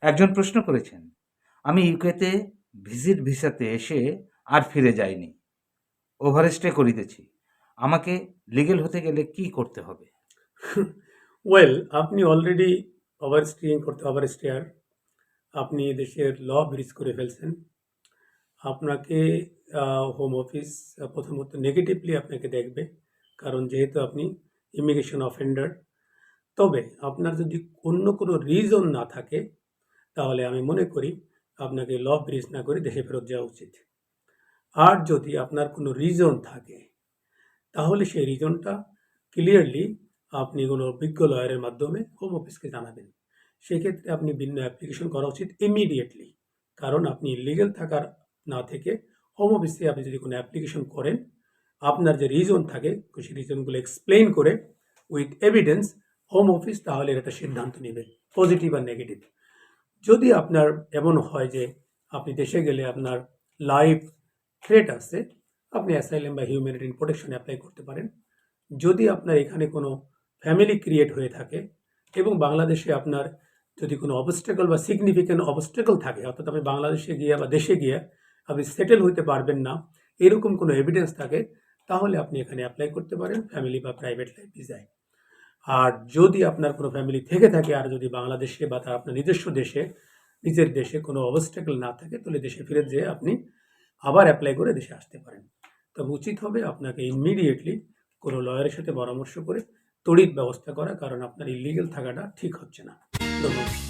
একজন প্রশ্ন করেছেন, আমি ইউকেতে ভিজিট ভিসাতে এসে আর ফিরে যাইনি, ওভারস্টে করিতেছি, আমাকে লিগেল হতে গেলে কি করতে হবে? ওয়েল, আপনি অলরেডি ওভারস্টেয়ার। আপনি দেশের ল ব্রিজ করে ফেলছেন। আপনাকে হোম অফিস প্রথমত নেগেটিভলি আপনাকে দেখবে, কারণ যেহেতু আপনি ইমিগ্রেশন অফেন্ডার। তবে আপনার যদি অন্য কোনো রিজন না থাকে, তাহলে আমি মনে করি আপনাকে ল ব্রিজ না করে দেশে ফেরত যাওয়া উচিত। আর যদি আপনার কোনো রিজন থাকে, তাহলে সেই রিজনটা ক্লিয়ারলি আপনি কোনো অভিজ্ঞ লয়ারের মাধ্যমে হোম অফিসকে জানাবেন। সেক্ষেত্রে আপনি ভিন্ন অ্যাপ্লিকেশন করা উচিত ইমিডিয়েটলি। কারণ আপনি ইলিগেল থাকার না থেকে হোম অফিসে আপনি যদি কোনো অ্যাপ্লিকেশন করেন, আপনার যে রিজন থাকে সেই রিজনগুলো এক্সপ্লেইন করে উইথ এভিডেন্স হোম অফিস তাহলে এটা সিদ্ধান্ত নেবে, পজিটিভ আর নেগেটিভ। যদি আপনার এমন হয় যে আপনি দেশে গেলে আপনার লাইফ থ্রেট আছে, আপনি অ্যাসাইলাম বা হিউম্যানিটেরিয়ান প্রোটেকশন অ্যাপ্লাই করতে পারেন। যদি আপনার এখানে কোনো ফ্যামিলি ক্রিয়েট হয়ে থাকে এবং বাংলাদেশে আপনার যদি কোনো অবস্টেকল বা সিগনিফিক্যান্ট অবস্টেকল থাকে, অর্থাৎ আপনি বাংলাদেশে গিয়ে বা দেশে গিয়ে আপনি সেটেল হইতে পারবেন না, এরকম কোনো এভিডেন্স থাকে, তাহলে আপনি এখানে অ্যাপ্লাই করতে পারেন ফ্যামিলি বা প্রাইভেট লাইফ ভিসায়। আর যদি আপনার কোনো ফ্যামিলি থেকে থাকে আর যদি বাংলাদেশে বা তার আপনার নিজস্ব দেশে, নিজের দেশে কোনো অবস্টেকল না থাকে, তাহলে দেশে ফিরে যেয়ে আপনি আবার অ্যাপ্লাই করে দেশে আসতে পারেন। তবে উচিত হবে আপনাকে ইমিডিয়েটলি কোনো লয়ারের সাথে পরামর্শ করে তড়িৎ ব্যবস্থা করা, কারণ আপনার ইলিগেল থাকাটা ঠিক হচ্ছে না। ধন্যবাদ।